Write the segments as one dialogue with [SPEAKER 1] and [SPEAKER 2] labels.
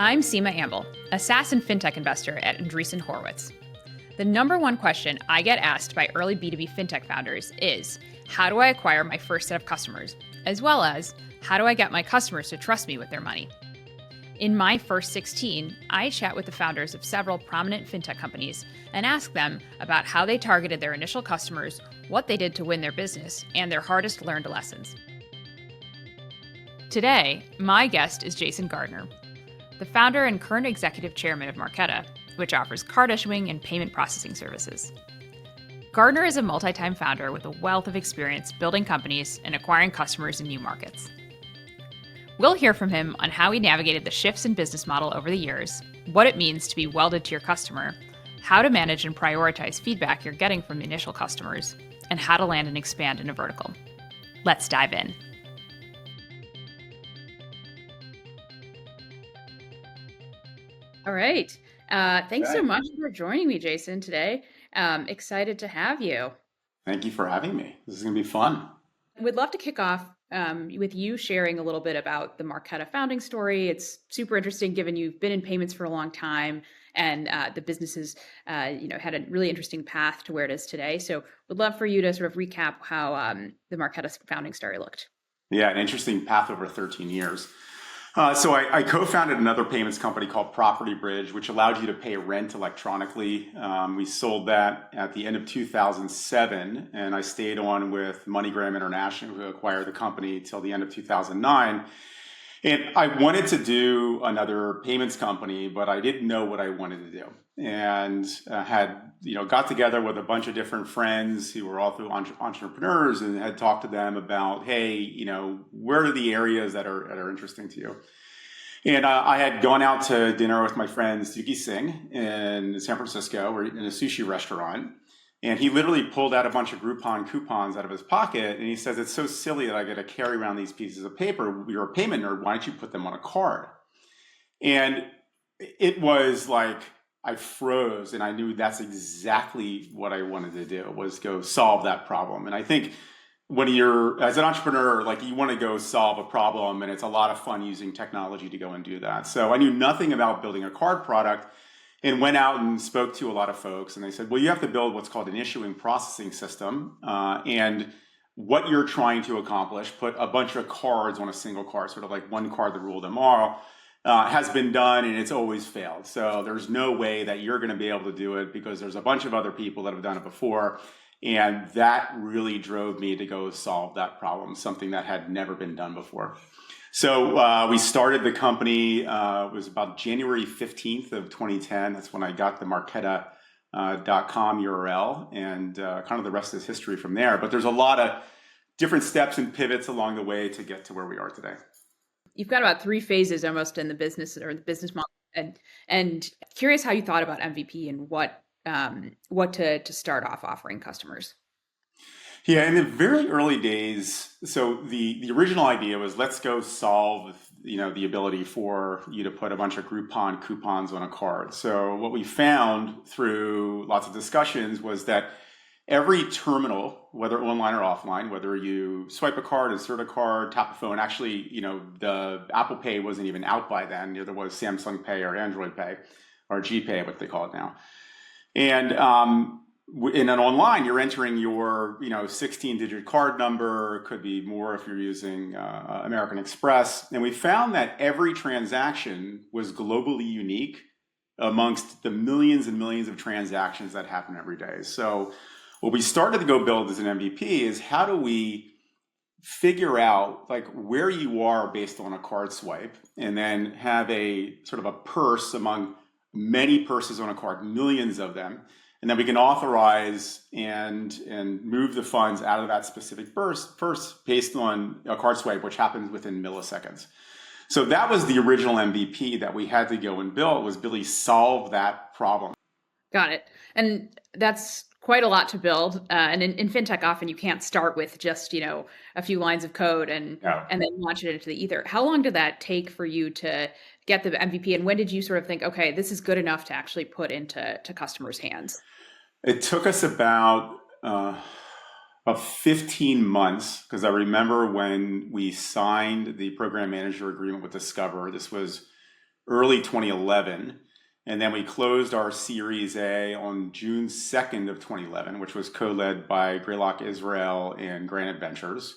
[SPEAKER 1] I'm Seema Amble, a SaaS and Fintech investor at Andreessen Horowitz. The number one question I get asked by early B2B Fintech founders is, how do I acquire my first set of customers? As well as, how do I get my customers to trust me with their money? In my first 16, I chat with the founders of several prominent Fintech companies and ask them about how they targeted their initial customers, what they did to win their business, and their hardest learned lessons. Today, my guest is Jason Gardner, the founder and current executive chairman of Marqeta, which offers card issuing and payment processing services. Gardner is a multi-time founder with a wealth of experience building companies and acquiring customers in new markets. We'll hear from him on how he navigated the shifts in business model over the years, what it means to be welded to your customer, how to manage and prioritize feedback you're getting from initial customers, and how to land and expand in a vertical. Let's dive in. All right. Thanks so much for joining me, Jason, today. Excited to have you.
[SPEAKER 2] Thank you for having me. This is going to be fun.
[SPEAKER 1] We'd love to kick off with you sharing a little bit about the Marqeta founding story. It's super interesting given you've been in payments for a long time and the business has had a really interesting path to where it is today. So we'd love for you to sort of recap how the Marqeta founding story looked.
[SPEAKER 2] Yeah, an interesting path over 13 years. So I co-founded another payments company called Property Bridge, which allowed you to pay rent electronically. We sold that at the end of 2007, and I stayed on with MoneyGram International, who acquired the company till the end of 2009. And I wanted to do another payments company, but I didn't know what I wanted to do. And had got together with a bunch of different friends who were also entrepreneurs and had talked to them about, hey, where are the areas that are interesting to you? And I had gone out to dinner with my friend Suki Singh in San Francisco, in a sushi restaurant. And he literally pulled out a bunch of Groupon coupons out of his pocket. And he says, it's so silly that I got to carry around these pieces of paper. You're a payment nerd. Why don't you put them on a card? And it was like, I froze and I knew that's exactly what I wanted to do, was go solve that problem. And I think when you're, as an entrepreneur, like you want to go solve a problem, and it's a lot of fun using technology to go and do that. So I knew nothing about building a card product and went out and spoke to a lot of folks. And they said, well, you have to build what's called an issuing processing system. And what you're trying to accomplish, put a bunch of cards on a single card, sort of like one card that ruled them all. Has been done and it's always failed. So there's no way that you're going to be able to do it because there's a bunch of other people that have done it before. And that really drove me to go solve that problem, something that had never been done before. So we started the company, it was about January 15th of 2010. That's when I got the Marqeta.com URL, and kind of the rest is history from there. But there's a lot of different steps and pivots along the way to get to where we are today.
[SPEAKER 1] You've got about 3 phases almost in the business or the business model, and curious how you thought about MVP and what to start off offering customers.
[SPEAKER 2] Yeah, in the very early days, so the original idea was let's go solve the ability for you to put a bunch of Groupon coupons on a card. So what we found through lots of discussions was that every terminal, whether online or offline, whether you swipe a card, insert a card, tap a phone, actually, the Apple Pay wasn't even out by then. There was Samsung Pay or Android Pay or GPay, what they call it now. And in an online, you're entering your 16-digit card number. It could be more if you're using American Express. And we found that every transaction was globally unique amongst the millions and millions of transactions that happen every day. So what we started to go build as an MVP is how do we figure out like where you are based on a card swipe, and then have a sort of a purse among many purses on a card, millions of them, and then we can authorize and move the funds out of that specific purse based on a card swipe, which happens within milliseconds. So that was the original MVP that we had to go and build, was really solve that problem.
[SPEAKER 1] Got it. And that's quite a lot to build. And in fintech, often you can't start with just, a few lines of code and then launch it into the ether. How long did that take for you to get the MVP? And when did you sort of think, okay, this is good enough to actually put into customers' hands?
[SPEAKER 2] It took us about 15 months, because I remember when we signed the program manager agreement with Discover. This was early 2011. And then we closed our Series A on June 2nd of 2011, which was co-led by Greylock Israel and Granite Ventures.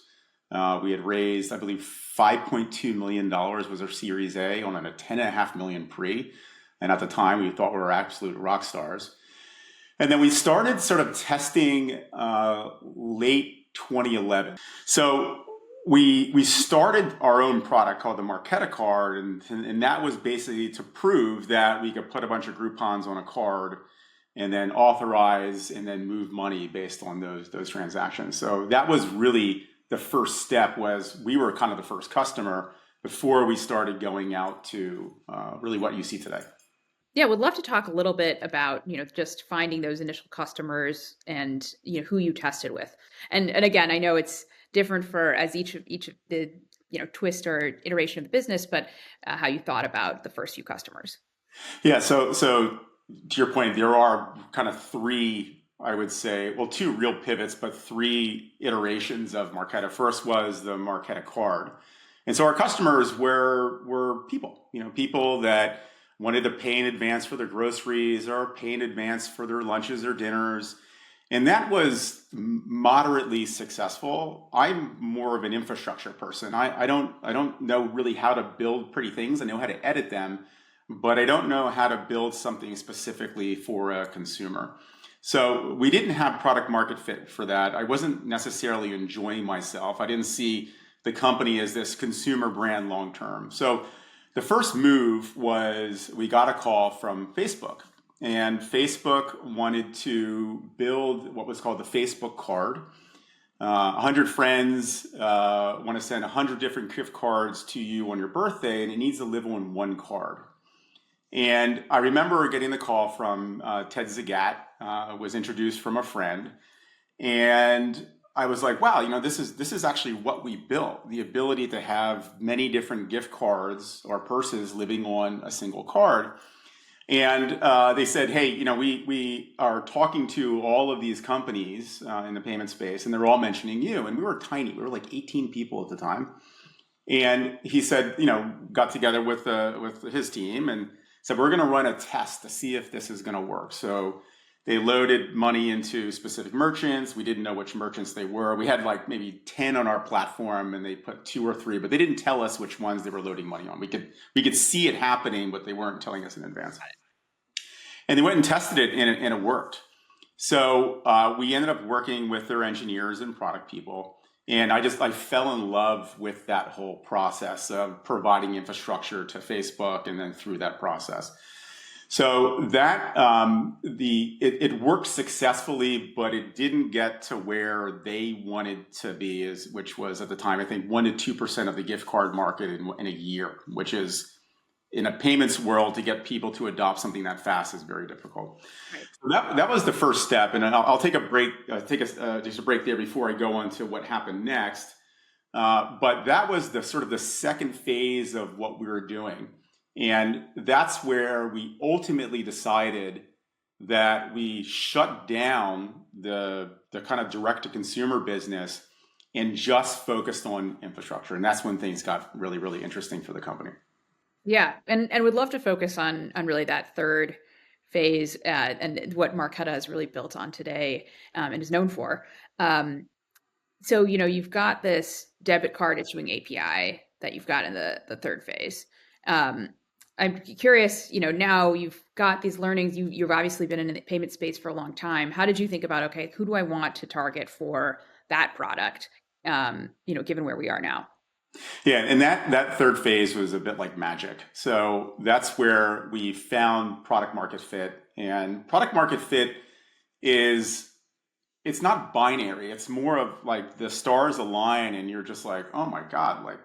[SPEAKER 2] We had raised, I believe, $5.2 million was our Series A on a $10.5 million pre. And at the time, we thought we were absolute rock stars. And then we started sort of testing late 2011. So we started our own product called the Marqeta card, and that was basically to prove that we could put a bunch of Groupons on a card and then authorize and then move money based on those transactions. So that was really the first step. Was we were kind of the first customer before we started going out to really what you see today.
[SPEAKER 1] Yeah, would love to talk a little bit about, just finding those initial customers and, who you tested with. And again, I know it's different for as each of the, twist or iteration of the business, but how you thought about the first few customers.
[SPEAKER 2] Yeah, so to your point, there are kind of three, I would say, well, two real pivots, but three iterations of Marqeta. First was the Marqeta card. And so our customers were people, people that wanted to pay in advance for their groceries or pay in advance for their lunches or dinners. And that was moderately successful. I'm more of an infrastructure person. I don't know really how to build pretty things. I know how to edit them, but I don't know how to build something specifically for a consumer. So we didn't have product market fit for that. I wasn't necessarily enjoying myself. I didn't see the company as this consumer brand long term. So the first move was we got a call from Facebook, and Facebook wanted to build what was called the Facebook card. 100 friends want to send 100 different gift cards to you on your birthday, and it needs to live on one card. And I remember getting the call from Ted Zagat, was introduced from a friend, and I was like, wow, this is actually what we built, the ability to have many different gift cards or purses living on a single card. And they said, hey, we are talking to all of these companies in the payment space, and they're all mentioning you. And we were tiny. We were like 18 people at the time. And he said, got together with his team and said, we're going to run a test to see if this is going to work. So they loaded money into specific merchants. We didn't know which merchants they were. We had like maybe 10 on our platform, and they put 2 or 3, but they didn't tell us which ones they were loading money on. We could see it happening, but they weren't telling us in advance. And they went and tested it, and it worked. So we ended up working with their engineers and product people. And I fell in love with that whole process of providing infrastructure to Facebook and then through that process. So that it worked successfully, but it didn't get to where they wanted to be, which was at the time, I think 1% to 2% of the gift card market in a year, which is in a payments world, to get people to adopt something that fast is very difficult. Right. So that was the first step, and I'll take a break, just a break there before I go on to what happened next. But that was the sort of the second phase of what we were doing. And that's where we ultimately decided that we shut down the kind of direct-to-consumer business and just focused on infrastructure. And that's when things got really, really interesting for the company.
[SPEAKER 1] Yeah, and we'd love to focus on really that third phase and what Marqeta has really built on today and is known for. So, you've got this debit card issuing API that you've got in the third phase. I'm curious, now you've got these learnings, you've obviously been in the payment space for a long time. How did you think about, okay, who do I want to target for that product, given where we are now?
[SPEAKER 2] Yeah, and that third phase was a bit like magic. So that's where we found product market fit. And product market fit it's not binary. It's more of like the stars align and you're just like, oh my God, like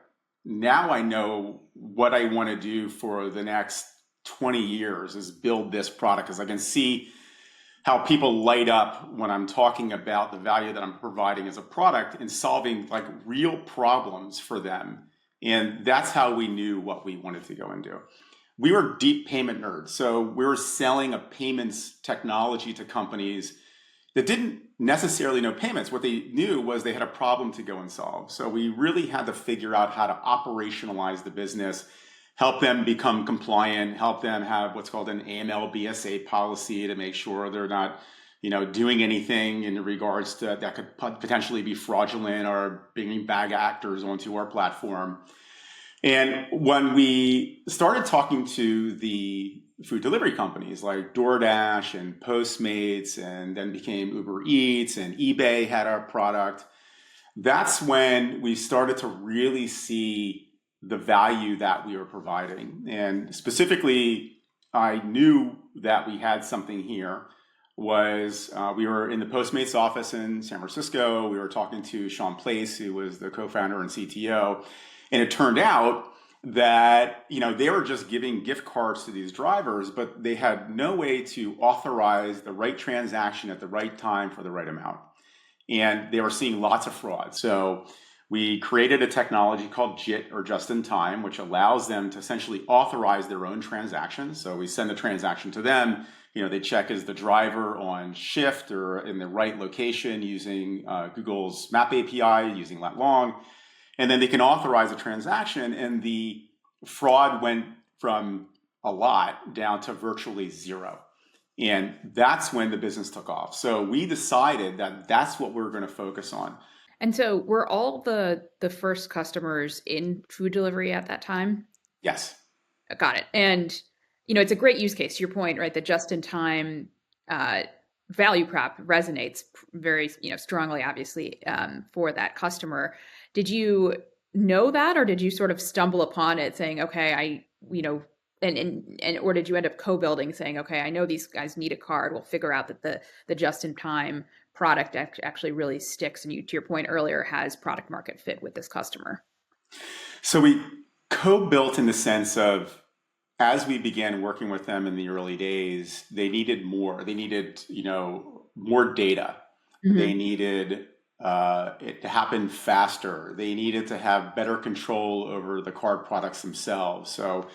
[SPEAKER 2] now I know what I want to do for the next 20 years is build this product, because I can see how people light up when I'm talking about the value that I'm providing as a product and solving like real problems for them. And that's how we knew what we wanted to go and do. We were deep payment nerds. So we were selling a payments technology to companies that didn't necessarily know payments. What they knew was they had a problem to go and solve. So we really had to figure out how to operationalize the business help them become compliant, help them have what's called an AML BSA policy to make sure they're not, doing anything in regards to that could potentially be fraudulent or bringing bad actors onto our platform. And when we started talking to the food delivery companies like DoorDash and Postmates, and then became Uber Eats and eBay had our product, that's when we started to really see the value that we were providing. And specifically, I knew that we had something here was we were in the Postmates office in San Francisco. We were talking to Sean Place, who was the co-founder and CTO. And it turned out that they were just giving gift cards to these drivers, but they had no way to authorize the right transaction at the right time for the right amount. And they were seeing lots of fraud. So we created a technology called JIT, or just in time, which allows them to essentially authorize their own transactions. So we send the transaction to them. They check, is the driver on shift or in the right location using Google's Map API, using lat long. And then they can authorize a transaction, and the fraud went from a lot down to virtually zero. And that's when the business took off. So we decided that that's what we're going to focus on.
[SPEAKER 1] And so were all the first customers in food delivery at that time?
[SPEAKER 2] Yes.
[SPEAKER 1] Got it. And, it's a great use case, to your point, right? The just-in-time value prop resonates very, strongly, obviously, for that customer. Did you know that, or did you sort of stumble upon it saying, okay, or did you end up co-building saying, okay, I know these guys need a card. We'll figure out that the just-in-time product actually really sticks. And to your point earlier, has product market fit with this customer.
[SPEAKER 2] So we co-built in the sense of, as we began working with them in the early days, they needed more. They needed, more data. Mm-hmm. They needed it to happen faster. They needed to have better control over the card products themselves. So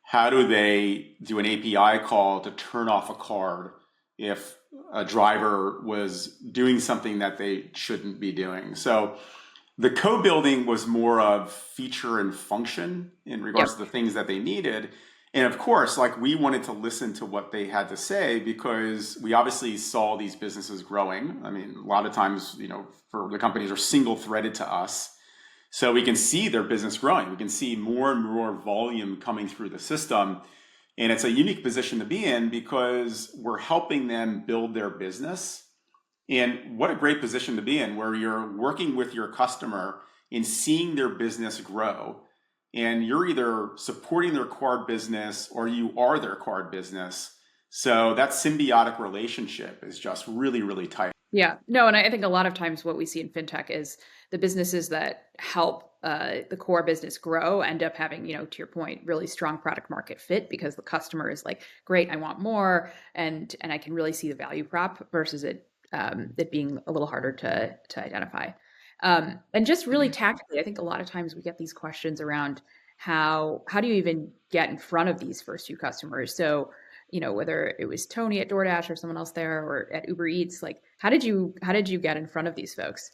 [SPEAKER 2] how do they do an API call to turn off a card if a driver was doing something that they shouldn't be doing? So the co-building was more of feature and function in regards to the things that they needed. And of course, we wanted to listen to what they had to say, because we obviously saw these businesses growing. I mean, a lot of times, for the companies are single threaded to us. So we can see their business growing. We can see more and more volume coming through the system. And it's a unique position to be in, because we're helping them build their business. And what a great position to be in, where you're working with your customer and seeing their business grow. And you're either supporting their card business or you are their card business. So that symbiotic relationship is just really, really tight.
[SPEAKER 1] Yeah, no, and I think a lot of times what we see in fintech is the businesses that help the core business grow end up having, to your point, really strong product market fit, because the customer is like, great, I want more, and I can really see the value prop, versus it being a little harder to identify. And just really tactically, I think a lot of times we get these questions around how do you even get in front of these first few customers? So, whether it was Tony at DoorDash or someone else there, or at Uber Eats, how did you get in front of these folks?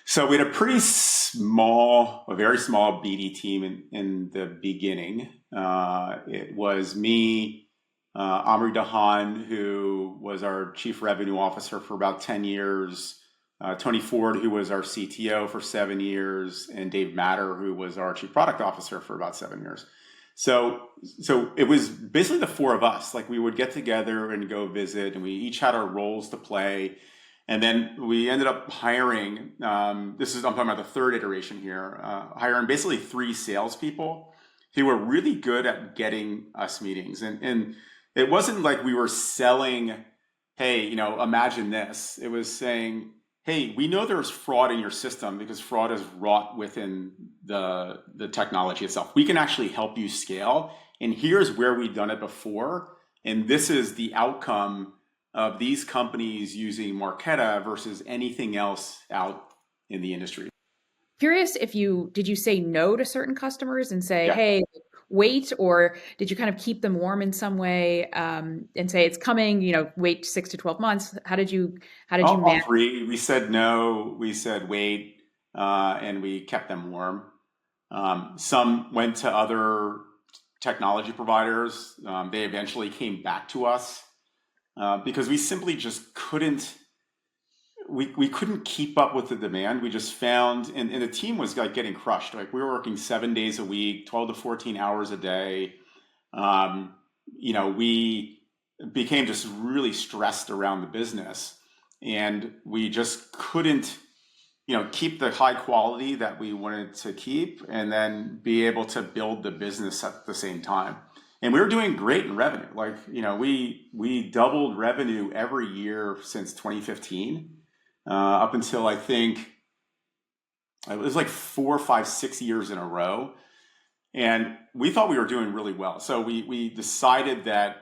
[SPEAKER 2] So we had a very small BD team in the beginning. It was me, Amri Dahan, who was our chief revenue officer for about 10 years, Tony Ford, who was our CTO for 7 years, and Dave Matter, who was our chief product officer for about 7 years. So it was basically the four of us. We would get together and go visit, and we each had our roles to play. And then we ended up hiring, I'm talking about the third iteration here, hiring basically 3 salespeople who were really good at getting us meetings. And it wasn't like we were selling, hey, imagine this. It was saying, hey, we know there's fraud in your system, because fraud is wrought within the technology itself. We can actually help you scale. And here's where we've done it before. And this is the outcome of these companies using Marqeta versus anything else out in the industry.
[SPEAKER 1] Curious did you say no to certain customers and say, hey, wait, or did you kind of keep them warm in some way, and say it's coming, wait 6 to 12 months? How did you manage?
[SPEAKER 2] All 3. We said no, we said wait, and we kept them warm. Some went to other technology providers. They eventually came back to us because we simply just couldn't. We couldn't keep up with the demand. We just found, and the team was like getting crushed. Like we were working 7 days a week, 12 to 14 hours a day. Um, we became just really stressed around the business, and we just couldn't, keep the high quality that we wanted to keep, and then be able to build the business at the same time. And we were doing great in revenue. Like, we doubled revenue every year since 2015, up until I think it was like 4, 5, 6 years in a row. And we thought we were doing really well. So we decided that,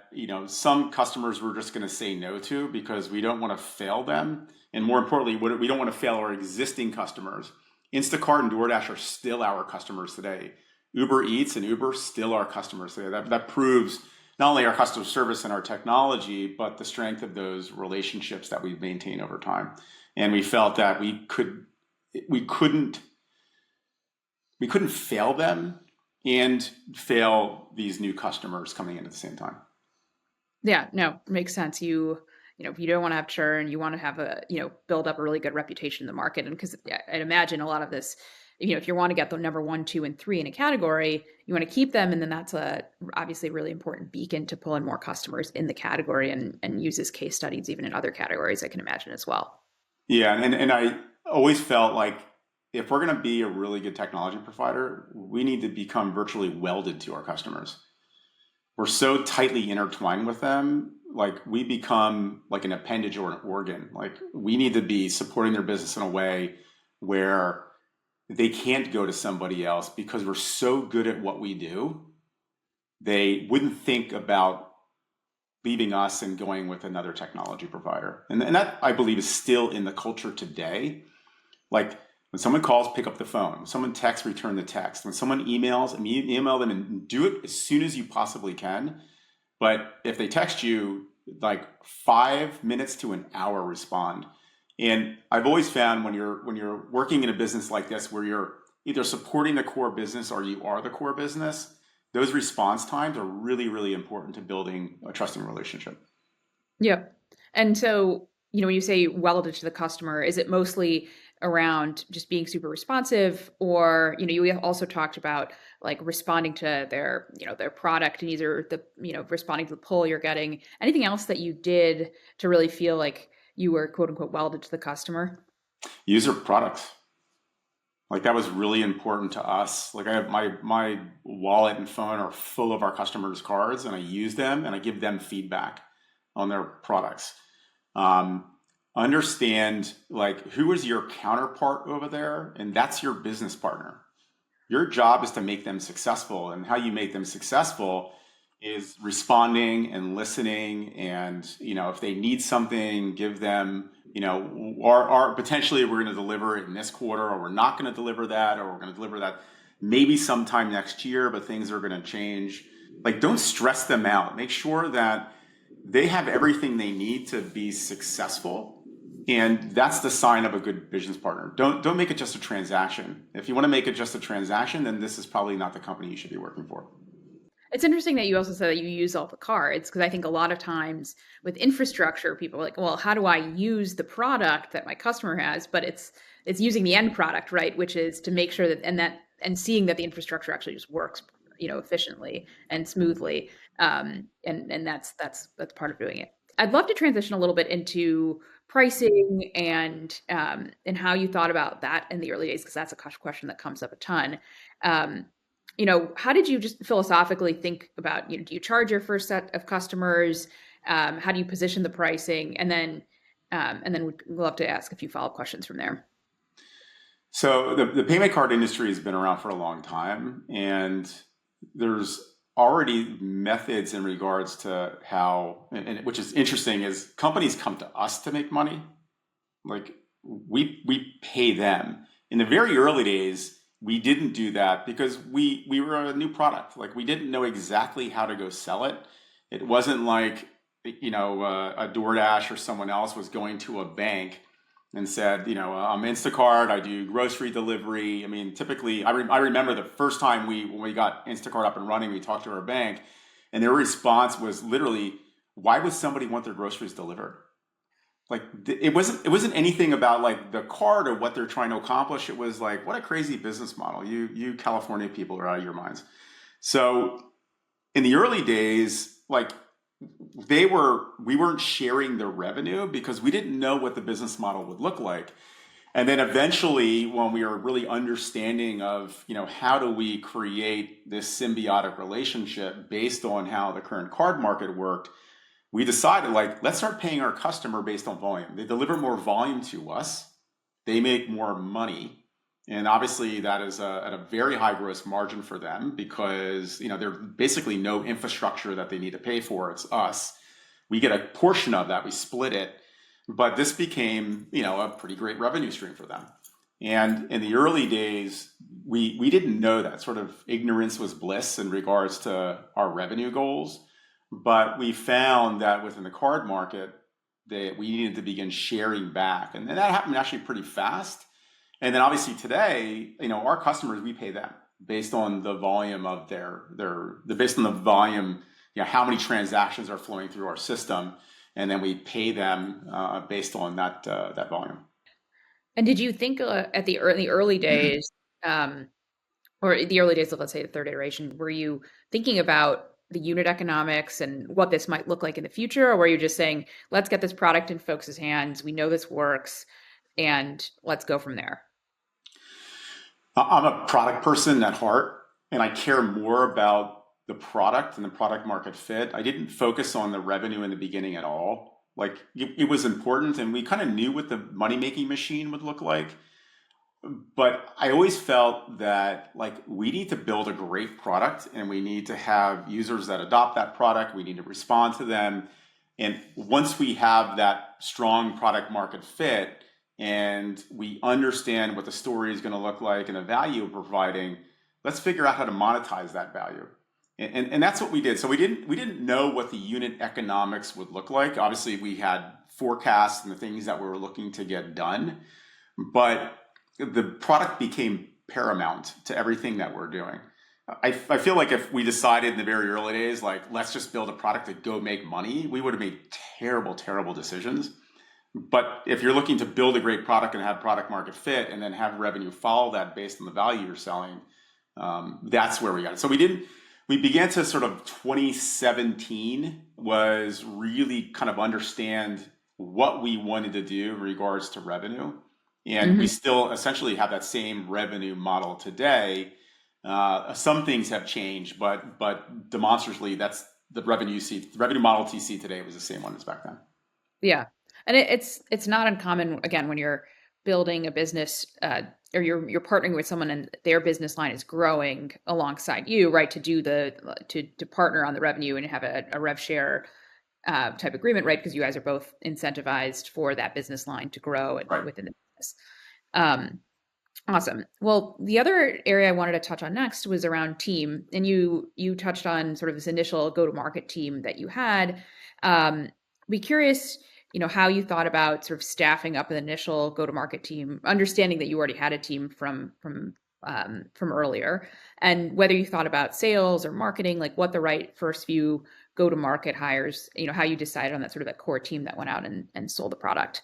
[SPEAKER 2] some customers we're just going to say no to because we don't want to fail them. And more importantly, we don't want to fail our existing customers. Instacart and DoorDash are still our customers today. Uber Eats and Uber still our customers today. That proves not only our customer service and our technology, but the strength of those relationships that we've maintained over time. And we felt that we couldn't fail them and fail these new customers coming in at the same time.
[SPEAKER 1] Yeah, no, makes sense. You don't want to have churn. You want to have build up a really good reputation in the market. And because I'd imagine a lot of this, if you want to get the number 1, 2, and 3 in a category, you want to keep them. And then that's obviously a really important beacon to pull in more customers in the category and use as case studies even in other categories, I can imagine as well.
[SPEAKER 2] Yeah, and I always felt like if we're going to be a really good technology provider, we need to become virtually welded to our customers. We're so tightly intertwined with them, like we become like an appendage or an organ. Like we need to be supporting their business in a way where they can't go to somebody else because we're so good at what we do. They wouldn't think about leaving us and going with another technology provider. And that, I believe, is still in the culture today. Like when someone calls, pick up the phone. When someone texts, return the text. When someone emails, email them and do it as soon as you possibly can. But if they text you, like 5 minutes to an hour, respond. And I've always found when you're working in a business like this, where you're either supporting the core business or you are the core business, those response times are really, really important to building a trusting relationship.
[SPEAKER 1] Yep. And so, when you say welded to the customer, is it mostly around just being super responsive, or, you also talked about like responding to their product needs, or responding to the pull you're getting. Anything else that you did to really feel like you were quote unquote welded to the customer?
[SPEAKER 2] User products. Like that was really important to us. Like I have my wallet and phone are full of our customers' cards, and I use them and I give them feedback on their products. Understand like who is your counterpart over there, and that's your business partner. Your job is to make them successful, and how you make them successful is responding and listening. And if they need something, give them. Or potentially we're going to deliver it in this quarter, or we're not going to deliver that, or we're going to deliver that maybe sometime next year, but things are going to change. Like don't stress them out. Make sure that they have everything they need to be successful. And that's the sign of a good business partner. Don't make it just a transaction. If you want to make it just a transaction, then this is probably not the company you should be working for.
[SPEAKER 1] It's interesting that you also said that you use all the cards, because I think a lot of times with infrastructure, people are like, well, how do I use the product that my customer has? But it's using the end product, right? Which is to make sure that and seeing that the infrastructure actually just works, efficiently and smoothly. And that's part of doing it. I'd love to transition a little bit into pricing and how you thought about that in the early days, because that's a question that comes up a ton. Um, how did you just philosophically think about, do you charge your first set of customers? How do you position the pricing? And then we'd love to ask a few follow-up questions from there.
[SPEAKER 2] So the payment card industry has been around for a long time, and there's already methods in regards to how, and which is interesting, is companies come to us to make money. Like we pay them. In the very early days, we didn't do that because we were a new product. Like we didn't know exactly how to go sell it. It wasn't like a DoorDash or someone else was going to a bank and said, I'm Instacart, I do grocery delivery. I mean, typically, I remember the first time when we got Instacart up and running, we talked to our bank, and their response was literally, why would somebody want their groceries delivered? Like it wasn't anything about like the card or what they're trying to accomplish. It was like, what a crazy business model. You California people are out of your minds. So in the early days, like we weren't sharing the revenue because we didn't know what the business model would look like. And then eventually, when we were really understanding of, how do we create this symbiotic relationship based on how the current card market worked, we decided like, let's start paying our customer based on volume. They deliver more volume to us, they make more money. And obviously that is at a very high gross margin for them because, there's basically no infrastructure that they need to pay for. It's us. We get a portion of that, we split it, but this became, a pretty great revenue stream for them. And in the early days, we didn't know that. Sort of ignorance was bliss in regards to our revenue goals. But we found that within the card market, that we needed to begin sharing back. And that happened actually pretty fast. And then obviously today, our customers, we pay them based on the volume of based on the volume, how many transactions are flowing through our system. And then we pay them based on that volume.
[SPEAKER 1] And did you think at the early days, or the early days of, let's say, the third iteration, were you thinking about the unit economics and what this might look like in the future? Or were you just saying, let's get this product in folks' hands, we know this works, and let's go from there?
[SPEAKER 2] I'm a product person at heart, and I care more about the product and the product market fit. I didn't focus on the revenue in the beginning at all. Like it was important, and we kind of knew what the money making machine would look like. But I always felt that like we need to build a great product and we need to have users that adopt that product. We need to respond to them. And once we have that strong product market fit and we understand what the story is going to look like and the value we're providing, let's figure out how to monetize that value. And that's what we did. So we didn't know what the unit economics would look like. Obviously, we had forecasts and the things that we were looking to get done, but the product became paramount to everything that we're doing. I feel like if we decided in the very early days, like, let's just build a product to go make money, we would have made terrible, terrible decisions. But if you're looking to build a great product and have product market fit and then have revenue follow that based on the value you're selling, that's where we got it. So we began to sort of 2017 was really kind of understand what we wanted to do in regards to revenue. And we still essentially have that same revenue model today. Some things have changed, but demonstrably, that's the revenue you see. The revenue model you see today was the same one as back then.
[SPEAKER 1] Yeah, and it's not uncommon, again, when you're building a business, or you're partnering with someone and their business line is growing alongside you, right? To partner on the revenue and have a rev share type agreement, right? Because you guys are both incentivized for that business line to grow
[SPEAKER 2] Right.
[SPEAKER 1] within the business. Awesome. Well, the other area I wanted to touch on next was around team, and you touched on sort of this initial go-to-market team that you had. Be curious, how you thought about sort of staffing up an initial go-to-market team, understanding that you already had a team from earlier, and whether you thought about sales or marketing, like what the right first few go-to-market hires, how you decided on that sort of that core team that went out and sold the product.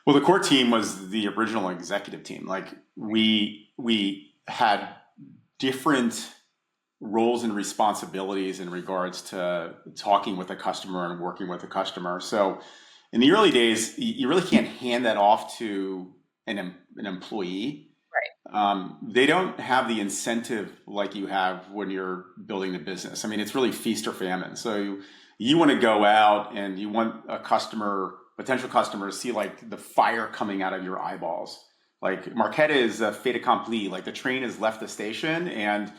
[SPEAKER 2] Well, the core team was the original executive team. Like we had different roles and responsibilities in regards to talking with a customer and working with a customer. So in the early days, you really can't hand that off to an employee. They don't have the incentive like you have when you're building the business. I mean, it's really feast or famine. So you want to go out and you want a potential customer to see like the fire coming out of your eyeballs. Like Marqeta is a fait accompli. Like the train has left the station and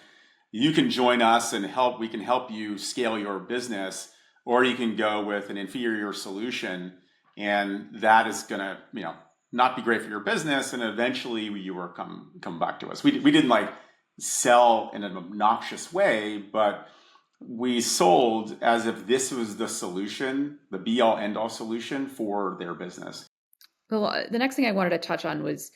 [SPEAKER 2] you can join us and we can help you scale your business, or you can go with an inferior solution and that is going to, not be great for your business, and eventually you will come back to us. We didn't like sell in an obnoxious way, but we sold as if this was the solution, the be all end all solution for their business.
[SPEAKER 1] Well, the next thing I wanted to touch on was,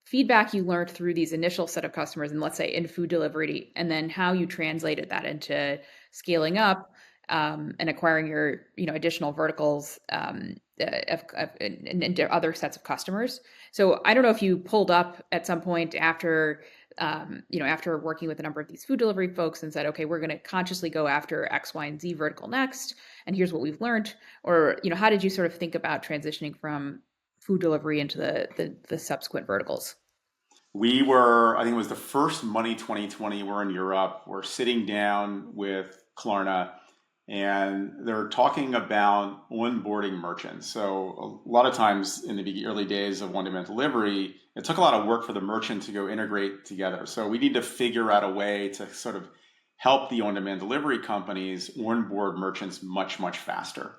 [SPEAKER 1] feedback you learned through these initial set of customers, and let's say in food delivery, and then how you translated that into scaling up and acquiring your, additional verticals and into other sets of customers. So I don't know if you pulled up at some point after, after working with a number of these food delivery folks and said, okay, we're going to consciously go after X, Y, and Z vertical next, and here's what we've learned. Or, how did you sort of think about transitioning from food delivery into the subsequent verticals?
[SPEAKER 2] We were, I think it was the first Money 2020. We're in Europe. We're sitting down with Klarna, and they're talking about onboarding merchants. So a lot of times in the early days of on-demand delivery, it took a lot of work for the merchant to go integrate together. So we need to figure out a way to sort of help the on-demand delivery companies onboard merchants much, much faster.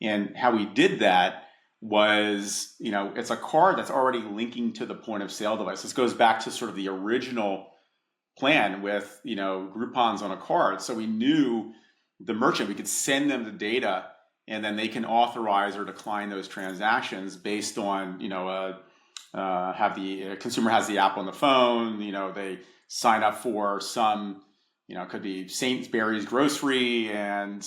[SPEAKER 2] And how we did that was, it's a card that's already linking to the point of sale device. This goes back to sort of the original plan with, Groupons on a card. So we knew the merchant, we could send them the data and then they can authorize or decline those transactions based on, have the consumer has the app on the phone, they sign up for some, it could be Sainsbury's grocery and,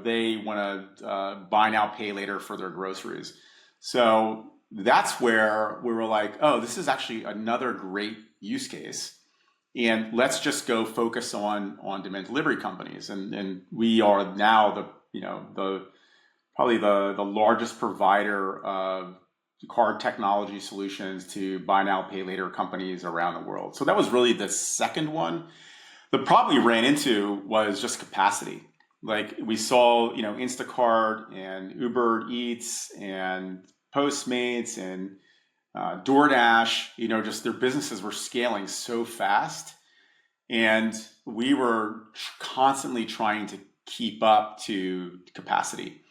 [SPEAKER 2] they want to buy now, pay later for their groceries. So that's where we were like, oh, this is actually another great use case. And let's just go focus on demand delivery companies. And we are now the probably the largest provider of card technology solutions to buy now, pay later companies around the world. So that was really the second one. The problem we ran into was just capacity. Like we saw, Instacart and Uber Eats and Postmates and DoorDash, just their businesses were scaling so fast. And we were constantly trying to keep up to capacity.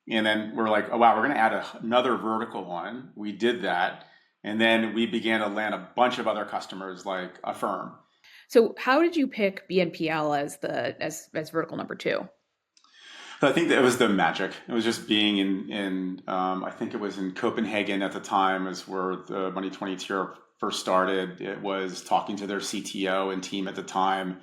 [SPEAKER 2] And then we're like, oh, wow, we're going to add another vertical one. We did that. And then we began to land a bunch of other customers like Affirm.
[SPEAKER 1] So how did you pick BNPL as vertical number two?
[SPEAKER 2] So I think that it was the magic. It was just being in I think it was in Copenhagen at the time is where the Money 20 tier first started. It was talking to their CTO and team at the time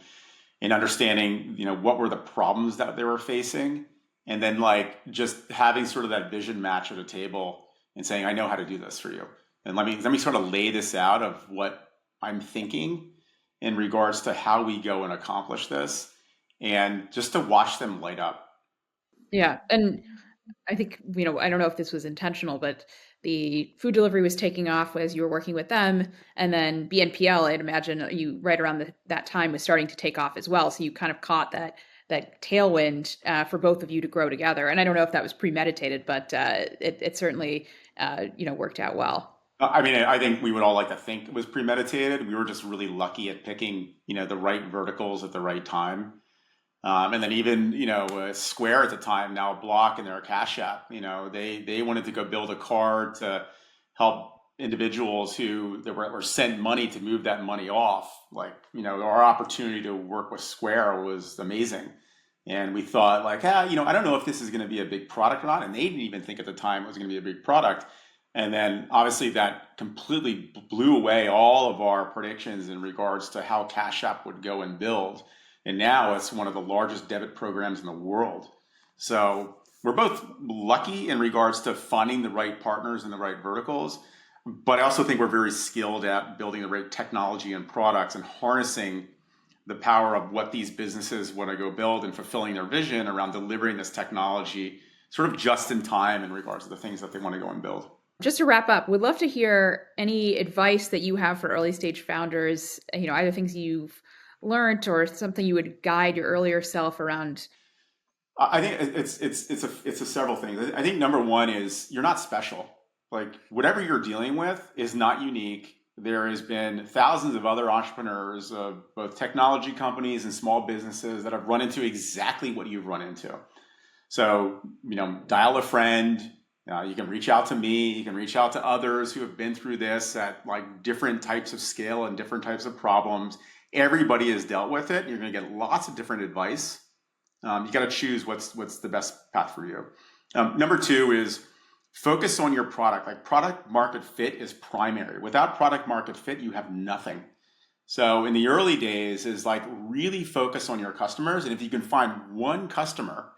[SPEAKER 2] and understanding, what were the problems that they were facing. And then like just having sort of that vision match at a table and saying, I know how to do this for you. And let me sort of lay this out of what I'm thinking in regards to how we go and accomplish this. And just to watch them light up.
[SPEAKER 1] Yeah. And I think, I don't know if this was intentional, but the food delivery was taking off as you were working with them. And then BNPL, I'd imagine you right around that time was starting to take off as well. So you kind of caught that tailwind for both of you to grow together. And I don't know if that was premeditated, but it certainly, worked out well.
[SPEAKER 2] I mean, I think we would all like to think it was premeditated. We were just really lucky at picking, the right verticals at the right time. And then even, Square at the time, now Block and their Cash App, they wanted to go build a card to help individuals who were sent money to move that money off. Like, our opportunity to work with Square was amazing. And we thought like, I don't know if this is going to be a big product or not. And they didn't even think at the time it was going to be a big product. And then obviously that completely blew away all of our predictions in regards to how Cash App would go and build. And now it's one of the largest debit programs in the world. So we're both lucky in regards to finding the right partners and the right verticals. But I also think we're very skilled at building the right technology and products and harnessing the power of what these businesses want to go build and fulfilling their vision around delivering this technology sort of just in time in regards to the things that they want to go and build.
[SPEAKER 1] Just to wrap up, would love to hear any advice that you have for early stage founders, either things you've learned or something you would guide your earlier self around.
[SPEAKER 2] I think it's a several things. I think number one is you're not special. Like whatever you're dealing with is not unique. There has been thousands of other entrepreneurs of both technology companies and small businesses that have run into exactly what you've run into. So, dial a friend. You can reach out to me. You can reach out to others who have been through this at like different types of scale and different types of problems. Everybody has dealt with it. You're going to get lots of different advice. You got to choose what's the best path for you. Number two is Focus on your product. Like product market fit is primary. Without product market fit, you have nothing. So in the early days is like really focus on your customers. And if you can find one customer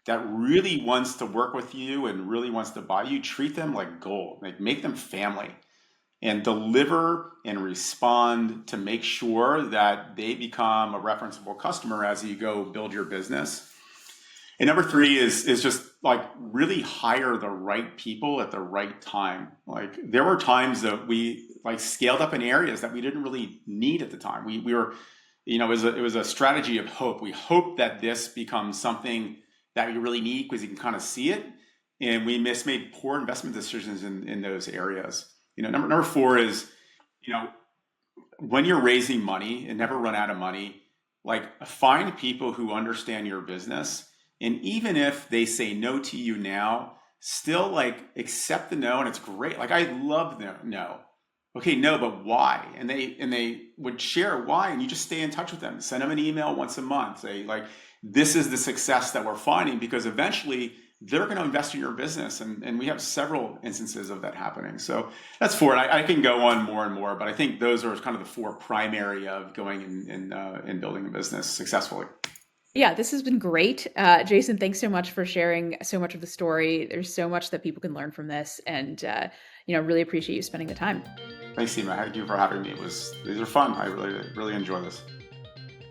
[SPEAKER 2] that really wants to work with you and really wants to buy you, treat them like gold. Like make them family and deliver and respond to make sure that they become a referenceable customer as you go build your business. And number three is just like really hire the right people at the right time. Like there were times that we like scaled up in areas that we didn't really need at the time. We were, you know, it was a strategy of hope. We hope that this becomes something that we really need because you can kind of see it. And we made poor investment decisions in those areas. You know, number four is, you know, when you're raising money and never run out of money, like find people who understand your business. And even if they say no to you now, still like accept the no, and it's great. Like I love the no. Okay, no, but why? And they would share why, and you just stay in touch with them. Send them an email once a month. Say like, this is the success that we're finding, because eventually they're going to invest in your business, and we have several instances of that happening. So that's four. And I can go on more and more, but I think those are kind of the four primary of going and building a business successfully.
[SPEAKER 1] Yeah, this has been great. Jason, thanks so much for sharing so much of the story. There's so much that people can learn from this, and really appreciate you spending the time.
[SPEAKER 2] Thanks, Seema. Thank you for having me. These are fun. I really enjoy this.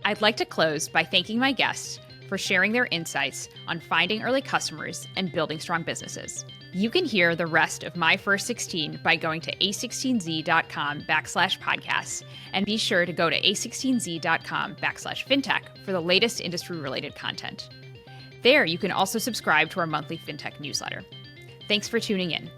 [SPEAKER 1] I'd like to close by thanking my guests for sharing their insights on finding early customers and building strong businesses. You can hear the rest of my first 16 by going to a16z.com/podcasts, and be sure to go to a16z.com/fintech for the latest industry-related content. There, you can also subscribe to our monthly FinTech newsletter. Thanks for tuning in.